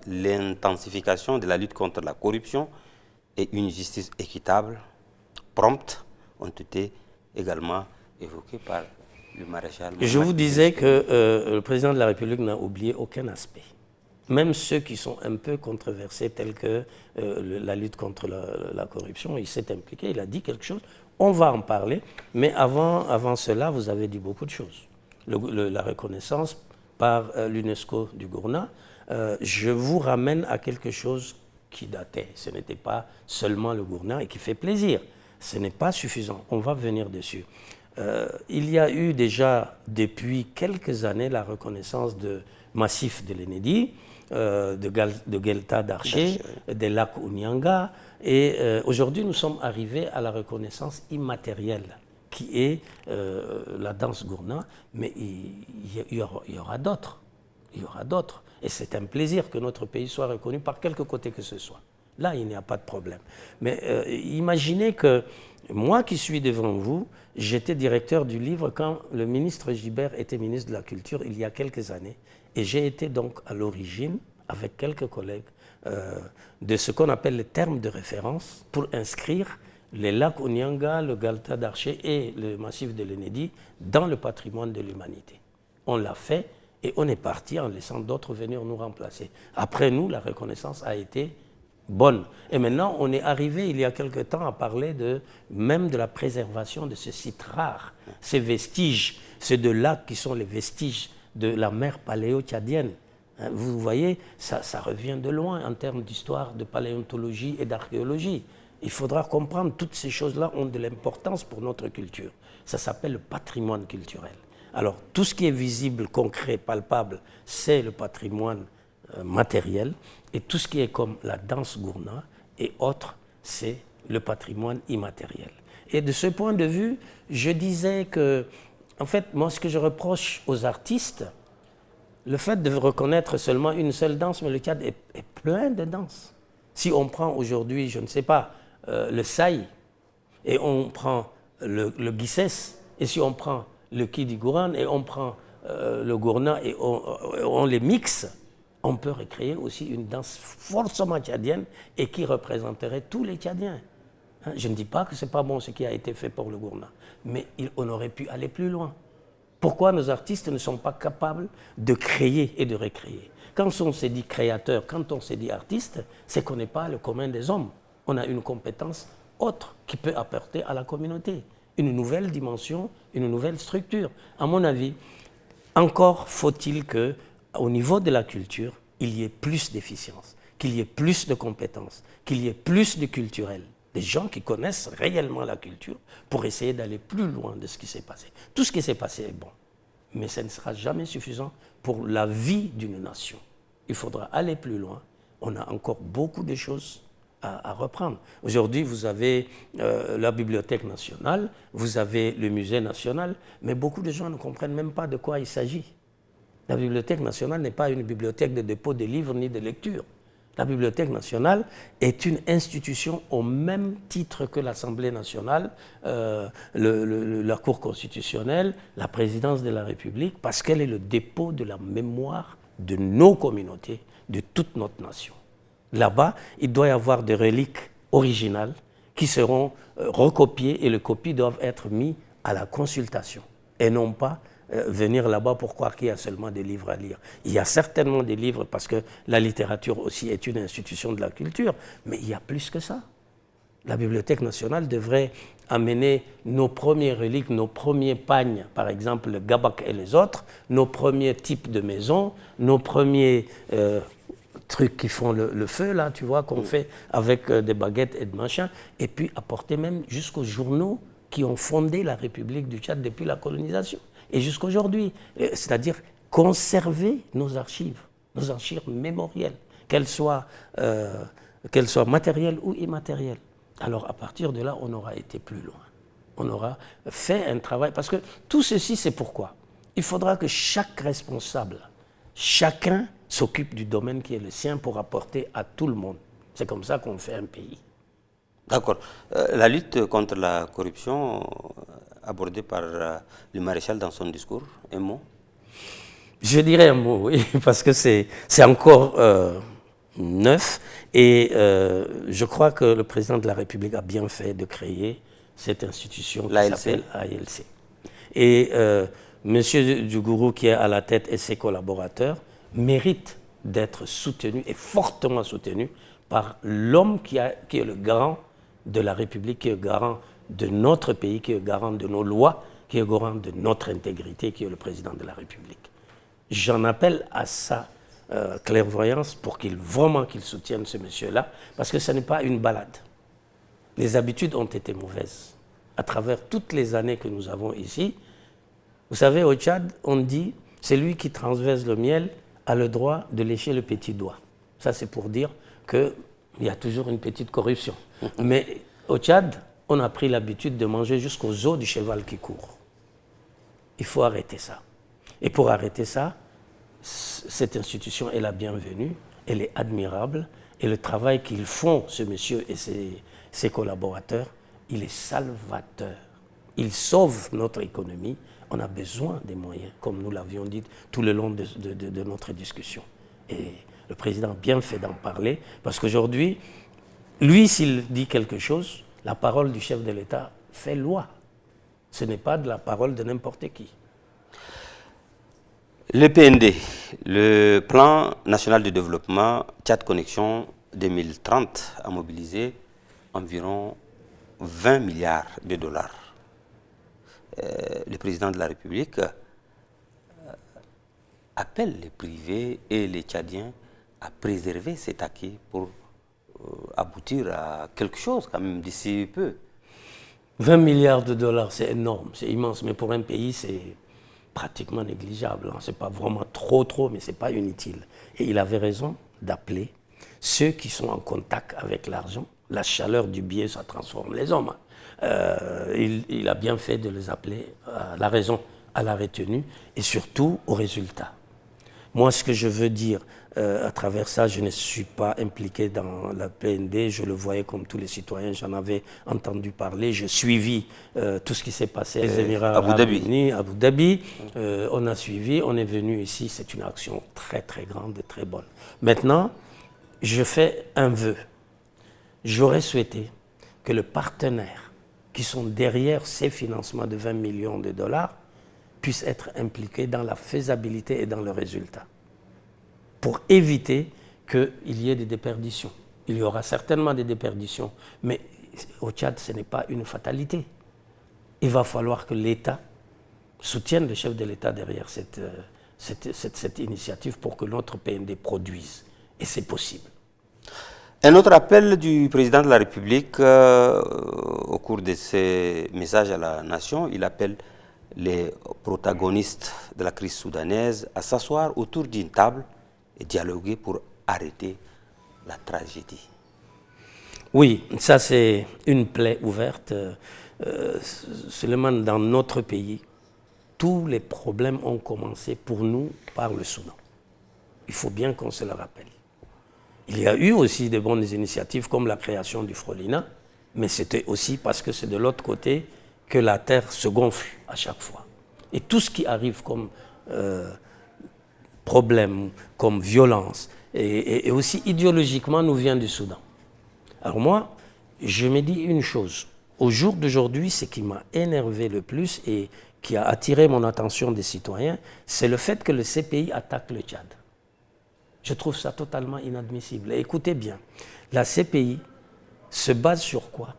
l'intensification de la lutte contre la corruption et une justice équitable, prompte, ont été également évoqués par le maréchal. Je vous disais que le président de la République n'a oublié aucun aspect. Même ceux qui sont un peu controversés, tels que la lutte contre la corruption, il s'est impliqué, il a dit quelque chose. On va en parler, mais avant cela, vous avez dit beaucoup de choses. La reconnaissance par l'UNESCO du Gourna, je vous ramène à quelque chose qui datait. Ce n'était pas seulement le Gourna et qui fait plaisir. Ce n'est pas suffisant. On va venir dessus. Il y a eu déjà depuis quelques années la reconnaissance de massifs de l'Enedi, de Guelta d'Arché, des lacs Unyanga. Et aujourd'hui, nous sommes arrivés à la reconnaissance immatérielle, qui est la danse Gourna, mais il y aura d'autres. Il y aura d'autres. Et c'est un plaisir que notre pays soit reconnu par quelque côté que ce soit. Là, il n'y a pas de problème. Mais imaginez que moi qui suis devant vous, j'étais directeur du livre quand le ministre Gibert était ministre de la Culture il y a quelques années. Et j'ai été donc à l'origine, avec quelques collègues, de ce qu'on appelle les termes de référence pour inscrire les lacs Unyanga, le Guelta d'Arché et le massif de l'Enedi dans le patrimoine de l'humanité. On l'a fait et on est parti en laissant d'autres venir nous remplacer. Après nous, la reconnaissance a été bonne. Et maintenant, on est arrivé il y a quelque temps à parler même de la préservation de ces sites rares, ces vestiges, ces deux lacs qui sont les vestiges de la mer paléo-tchadienne. Vous voyez, ça revient de loin en termes d'histoire, de paléontologie et d'archéologie. Il faudra comprendre, toutes ces choses-là ont de l'importance pour notre culture. Ça s'appelle le patrimoine culturel. Alors, tout ce qui est visible, concret, palpable, c'est le patrimoine matériel. Et tout ce qui est comme la danse Gourna et autres, c'est le patrimoine immatériel. Et de ce point de vue, je disais que, en fait, moi, ce que je reproche aux artistes, le fait de reconnaître seulement une seule danse, mais le Tchad est plein de danses. Si on prend aujourd'hui, je ne sais pas, le Saï, et on prend le Guissès, et si on prend le Kidigouran, et on prend le Gourna, et on les mixe, on peut recréer aussi une danse forcément tchadienne et qui représenterait tous les Tchadiens. Je ne dis pas que ce n'est pas bon ce qui a été fait pour le Gourna, mais on aurait pu aller plus loin. Pourquoi nos artistes ne sont pas capables de créer et de recréer? Quand on s'est dit créateur, quand on s'est dit artiste, c'est qu'on n'est pas le commun des hommes. On a une compétence autre qui peut apporter à la communauté une nouvelle dimension, une nouvelle structure. À mon avis, encore faut-il qu'au niveau de la culture, il y ait plus d'efficience, qu'il y ait plus de compétences, qu'il y ait plus de culturel. Des gens qui connaissent réellement la culture pour essayer d'aller plus loin de ce qui s'est passé. Tout ce qui s'est passé est bon, mais ça ne sera jamais suffisant pour la vie d'une nation. Il faudra aller plus loin. On a encore beaucoup de choses à reprendre. Aujourd'hui, vous avez la Bibliothèque nationale, vous avez le Musée national, mais beaucoup de gens ne comprennent même pas de quoi il s'agit. La Bibliothèque nationale n'est pas une bibliothèque de dépôt de livres ni de lecture. La Bibliothèque nationale est une institution au même titre que l'Assemblée nationale, la Cour constitutionnelle, la présidence de la République, parce qu'elle est le dépôt de la mémoire de nos communautés, de toute notre nation. Là-bas, il doit y avoir des reliques originales qui seront recopiées et les copies doivent être mises à la consultation et non pas venir là-bas pour croire qu'il y a seulement des livres à lire. Il y a certainement des livres parce que la littérature aussi est une institution de la culture, mais il y a plus que ça. La Bibliothèque nationale devrait amener nos premières reliques, nos premiers pagnes, par exemple le gabak et les autres, nos premiers types de maisons, nos premiers trucs qui font le feu, là, tu vois, qu'on fait avec des baguettes et de machins, et puis apporter même jusqu'aux journaux qui ont fondé la République du Tchad depuis la colonisation. Et jusqu'aujourd'hui, c'est-à-dire conserver nos archives mémorielles, qu'elles soient matérielles ou immatérielles. Alors à partir de là, on aura été plus loin. On aura fait un travail, parce que tout ceci, c'est pourquoi il faudra que chaque responsable, chacun s'occupe du domaine qui est le sien pour apporter à tout le monde. C'est comme ça qu'on fait un pays. D'accord. La lutte contre la corruption abordée par le maréchal dans son discours, un mot? Je dirais un mot, oui, parce que c'est encore neuf et je crois que le président de la République a bien fait de créer cette institution qui s'appelle ALC. Et M. Djougourou, qui est à la tête, et ses collaborateurs méritent d'être soutenus et fortement soutenus par l'homme qui est le garant de la République, qui est le garant de notre pays, qui est le garant de nos lois, qui est le garant de notre intégrité, qui est le président de la République. J'en appelle à sa clairvoyance pour qu'il soutienne ce monsieur-là, parce que ce n'est pas une balade. Les habitudes ont été mauvaises. À travers toutes les années que nous avons ici, vous savez, au Tchad, on dit, c'est lui qui transverse le miel a le droit de lécher le petit doigt. Ça, c'est pour dire qu'il y a toujours une petite corruption. Mais au Tchad, on a pris l'habitude de manger jusqu'aux os du cheval qui court. Il faut arrêter ça. Et pour arrêter ça, cette institution est la bienvenue, elle est admirable, et le travail qu'ils font, ce monsieur et ses collaborateurs, il est salvateur. Il sauve notre économie. On a besoin des moyens, comme nous l'avions dit tout le long de notre discussion. Et le président a bien fait d'en parler, parce qu'aujourd'hui, lui, s'il dit quelque chose, la parole du chef de l'État fait loi. Ce n'est pas de la parole de n'importe qui. Le PND, le Plan national de développement Tchad Connexion 2030, a mobilisé environ 20 milliards de dollars. Le président de la République appelle les privés et les Tchadiens à préserver cet acquis pour aboutir à quelque chose quand même d'ici peu. 20 milliards de dollars, c'est énorme, c'est immense, mais pour un pays, c'est pratiquement négligeable. Ce n'est pas vraiment trop, mais ce n'est pas inutile. Et il avait raison d'appeler ceux qui sont en contact avec l'argent. La chaleur du billet, ça transforme les hommes. Il a bien fait de les appeler à la raison, à la retenue et surtout au résultat. Moi, ce que je veux dire à travers ça, je ne suis pas impliqué dans la PND, je le voyais comme tous les citoyens, j'en avais entendu parler, je suivis tout ce qui s'est passé aux Émirats Arabes Unis, Abu Dhabi. On a suivi, on est venu ici, c'est une action très très grande et très bonne. Maintenant, je fais un vœu. J'aurais souhaité que les partenaires qui sont derrière ces financements de 20 millions de dollars puissent être impliqués dans la faisabilité et dans le résultat, pour éviter qu'il y ait des déperditions. Il y aura certainement des déperditions, mais au Tchad, ce n'est pas une fatalité. Il va falloir que l'État soutienne le chef de l'État derrière cette initiative pour que notre PND produise. Et c'est possible. Un autre appel du président de la République au cours de ses messages à la nation, il appelle les protagonistes de la crise soudanaise à s'asseoir autour d'une table et dialoguer pour arrêter la tragédie. Oui, ça c'est une plaie ouverte. Seulement dans notre pays, tous les problèmes ont commencé pour nous par le Soudan. Il faut bien qu'on se le rappelle. Il y a eu aussi de bonnes initiatives comme la création du Frolina, mais c'était aussi parce que c'est de l'autre côté que la terre se gonfle à chaque fois. Et tout ce qui arrive comme problème, comme violence, et aussi idéologiquement nous vient du Soudan. Alors moi, je me dis une chose. Au jour d'aujourd'hui, ce qui m'a énervé le plus et qui a attiré mon attention des citoyens, c'est le fait que le CPI attaque le Tchad. Je trouve ça totalement inadmissible. Et écoutez bien, la CPI se base sur quoi?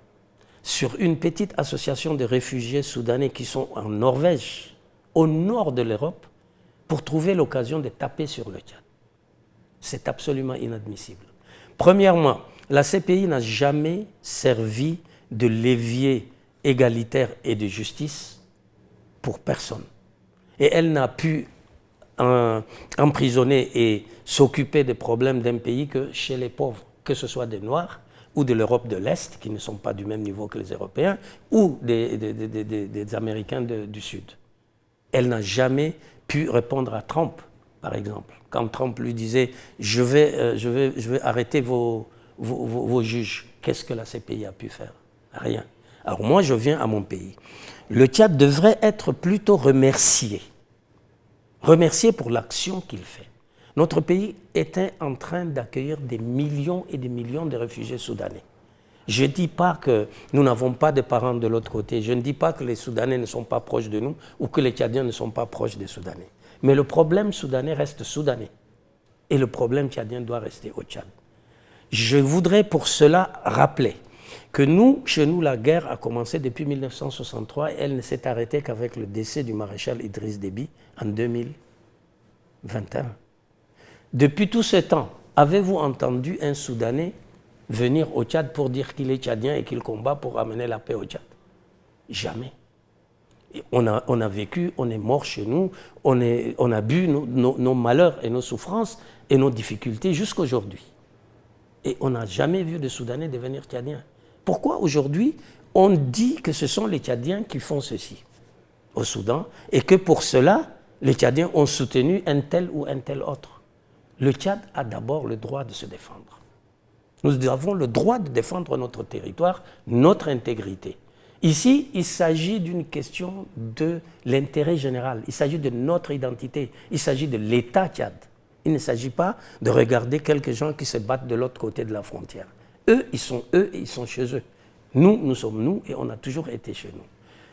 Sur une petite association de réfugiés soudanais qui sont en Norvège, au nord de l'Europe, pour trouver l'occasion de taper sur le Tchad. C'est absolument inadmissible. Premièrement, la CPI n'a jamais servi de levier égalitaire et de justice pour personne. Et elle n'a pu emprisonner et s'occuper des problèmes d'un pays que chez les pauvres, que ce soit des Noirs ou de l'Europe de l'Est, qui ne sont pas du même niveau que les Européens, ou des Américains du Sud. Elle n'a jamais pu répondre à Trump, par exemple. Quand Trump lui disait « je vais arrêter vos juges », qu'est-ce que la CPI a pu faire? Rien. Alors moi, je viens à mon pays. Le Tchad devrait être plutôt remercié. Remercié pour l'action qu'il fait. Notre pays était en train d'accueillir des millions et des millions de réfugiés soudanais. Je ne dis pas que nous n'avons pas de parents de l'autre côté. Je ne dis pas que les Soudanais ne sont pas proches de nous ou que les Tchadiens ne sont pas proches des Soudanais. Mais le problème soudanais reste soudanais. Et le problème tchadien doit rester au Tchad. Je voudrais pour cela rappeler que chez nous, la guerre a commencé depuis 1963 et elle ne s'est arrêtée qu'avec le décès du maréchal Idriss Déby en 2021. Depuis tout ce temps, avez-vous entendu un Soudanais venir au Tchad pour dire qu'il est tchadien et qu'il combat pour amener la paix au Tchad? Jamais. Et on a vécu, on est mort chez nous, on a bu nos malheurs et nos souffrances et nos difficultés jusqu'à aujourd'hui. Et on n'a jamais vu de Soudanais devenir tchadiens. Pourquoi aujourd'hui on dit que ce sont les Tchadiens qui font ceci au Soudan et que pour cela, les Tchadiens ont soutenu un tel ou un tel autre? Le Tchad a d'abord le droit de se défendre. Nous avons le droit de défendre notre territoire, notre intégrité. Ici, il s'agit d'une question de l'intérêt général. Il s'agit de notre identité. Il s'agit de l'État Tchad. Il ne s'agit pas de regarder quelques gens qui se battent de l'autre côté de la frontière. Eux, ils sont chez eux. Nous, nous sommes nous et on a toujours été chez nous.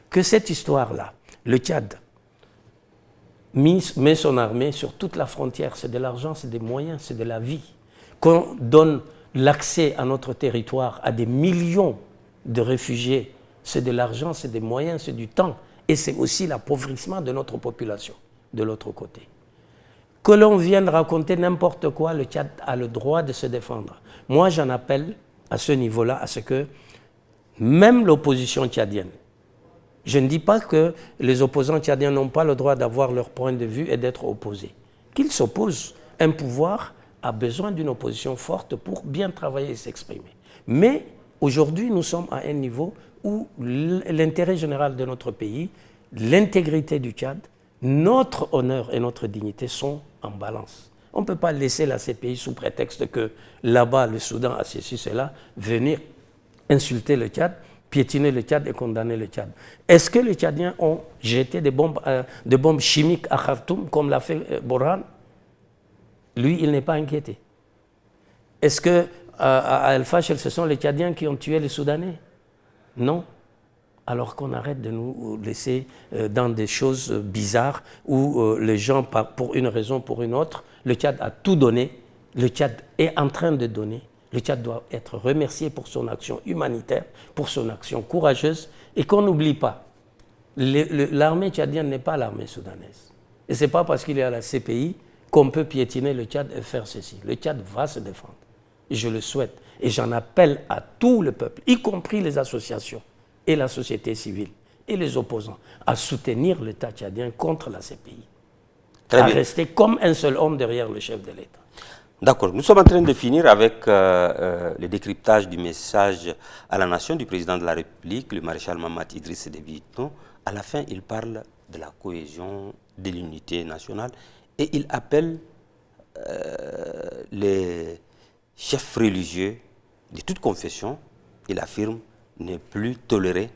Que cette histoire-là, le Tchad met son armée sur toute la frontière, c'est de l'argent, c'est des moyens, c'est de la vie. Qu'on donne l'accès à notre territoire à des millions de réfugiés, c'est de l'argent, c'est des moyens, c'est du temps. Et c'est aussi l'appauvrissement de notre population, de l'autre côté. Que l'on vienne raconter n'importe quoi, le Tchad a le droit de se défendre. Moi, j'en appelle à ce niveau-là, à ce que même l'opposition tchadienne, je ne dis pas que les opposants tchadiens n'ont pas le droit d'avoir leur point de vue et d'être opposés. Qu'ils s'opposent, un pouvoir a besoin d'une opposition forte pour bien travailler et s'exprimer. Mais aujourd'hui, nous sommes à un niveau où l'intérêt général de notre pays, l'intégrité du Tchad, notre honneur et notre dignité sont en balance. On ne peut pas laisser la CPI sous prétexte que là-bas, le Soudan a ceci, cela, venir insulter le Tchad, piétiner le Tchad et condamner le Tchad. Est-ce que les Tchadiens ont jeté des bombes chimiques à Khartoum, comme l'a fait Borhan? Lui, il n'est pas inquiété. Est-ce qu'à El-Fachel, ce sont les Tchadiens qui ont tué les Soudanais? Non. Alors qu'on arrête de nous laisser dans des choses bizarres où les gens, pour une raison ou pour une autre, le Tchad a tout donné, le Tchad est en train de donner, le Tchad doit être remercié pour son action humanitaire, pour son action courageuse, et qu'on n'oublie pas, l'armée tchadienne n'est pas l'armée soudanaise. Et ce n'est pas parce qu'il y a la CPI qu'on peut piétiner le Tchad et faire ceci. Le Tchad va se défendre, et je le souhaite, et j'en appelle à tout le peuple, y compris les associations, et la société civile et les opposants à soutenir l'État tchadien contre la CPI. À rester comme un seul homme derrière le chef de l'État. D'accord. Nous sommes en train de finir avec le décryptage du message à la nation du président de la République, le maréchal Mahamat Idriss Déby Itno. À la fin, il parle de la cohésion, de l'unité nationale et il appelle les chefs religieux de toute confession, il affirme, ne plus tolérer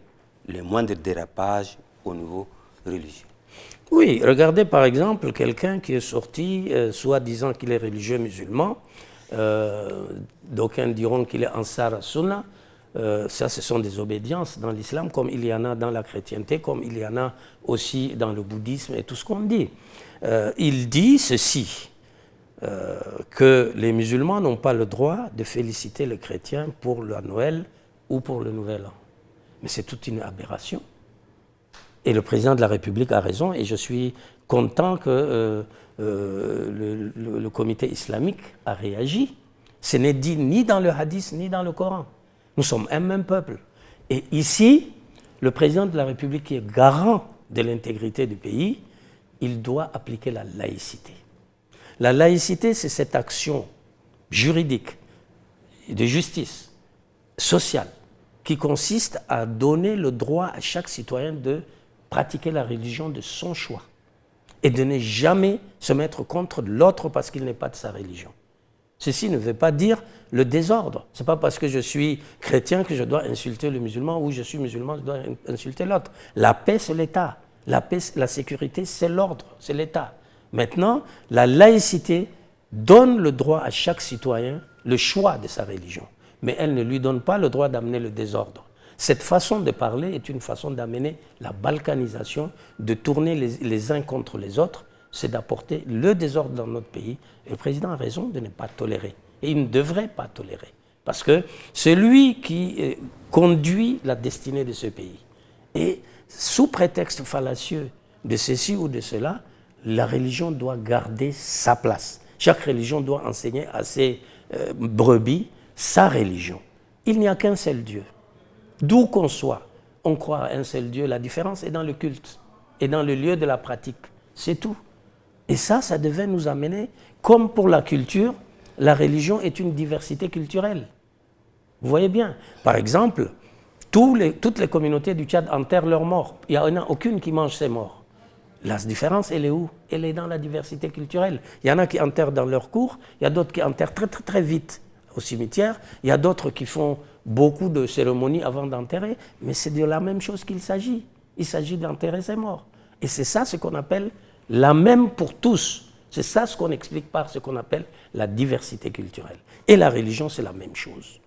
le moindre dérapage au niveau religieux. Oui, regardez par exemple quelqu'un qui est sorti, soit disant qu'il est religieux musulman, d'aucuns diront qu'il est Ansar Sunna, ça ce sont des obédiences dans l'islam comme il y en a dans la chrétienté, comme il y en a aussi dans le bouddhisme et tout ce qu'on dit. Il dit ceci, que les musulmans n'ont pas le droit de féliciter les chrétiens pour la Noël ou pour le Nouvel An. Mais c'est toute une aberration. Et le président de la République a raison, et je suis content que le comité islamique a réagi. Ce n'est dit ni dans le hadith, ni dans le Coran. Nous sommes un même peuple. Et ici, le président de la République, qui est garant de l'intégrité du pays, il doit appliquer la laïcité. La laïcité, c'est cette action juridique, de justice, sociale, qui consiste à donner le droit à chaque citoyen de pratiquer la religion de son choix et de ne jamais se mettre contre l'autre parce qu'il n'est pas de sa religion. Ceci ne veut pas dire le désordre. Ce n'est pas parce que je suis chrétien que je dois insulter le musulman ou je suis musulman que je dois insulter l'autre. La paix, c'est l'État. La paix, la sécurité, c'est l'ordre, c'est l'État. Maintenant, la laïcité donne le droit à chaque citoyen le choix de sa religion, mais elle ne lui donne pas le droit d'amener le désordre. Cette façon de parler est une façon d'amener la balkanisation, de tourner les uns contre les autres, c'est d'apporter le désordre dans notre pays. Et le président a raison de ne pas tolérer. Et il ne devrait pas tolérer. Parce que c'est lui qui conduit la destinée de ce pays. Et sous prétexte fallacieux de ceci ou de cela, la religion doit garder sa place. Chaque religion doit enseigner à ses brebis sa religion. Il n'y a qu'un seul Dieu. D'où qu'on soit, on croit à un seul Dieu. La différence est dans le culte et dans le lieu de la pratique. C'est tout. Et ça devait nous amener, comme pour la culture, la religion est une diversité culturelle. Vous voyez bien. Par exemple, toutes les communautés du Tchad enterrent leurs morts. Il n'y en a aucune qui mange ses morts. La différence, elle est où? Elle est dans la diversité culturelle. Il y en a qui enterrent dans leur cour, il y a d'autres qui enterrent très, très, très vite au cimetière, il y a d'autres qui font beaucoup de cérémonies avant d'enterrer, mais c'est de la même chose qu'il s'agit. Il s'agit d'enterrer ses morts. Et c'est ça ce qu'on appelle la même pour tous. C'est ça ce qu'on explique par ce qu'on appelle la diversité culturelle. Et la religion, c'est la même chose.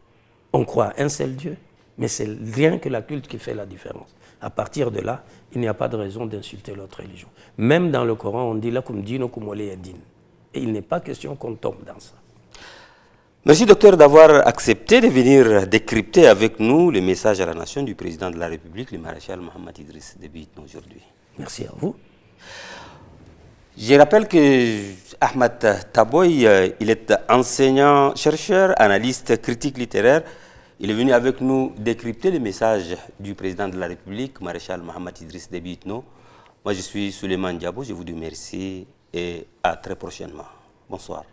On croit à un seul Dieu, mais c'est rien que la culte qui fait la différence. À partir de là, il n'y a pas de raison d'insulter l'autre religion. Même dans le Coran, on dit « lakum dinakum waliya din ». Et il n'est pas question qu'on tombe dans ça. Merci docteur d'avoir accepté de venir décrypter avec nous le message à la nation du président de la République, le maréchal Mahamat Idriss Déby Itno aujourd'hui. Merci à vous. Je rappelle que Ahmed Taboy, il est enseignant, chercheur, analyste, critique littéraire. Il est venu avec nous décrypter le message du président de la République, maréchal Mahamat Idriss Déby Itno. Moi, je suis Souleymane Diabo, je vous dis merci et à très prochainement. Bonsoir.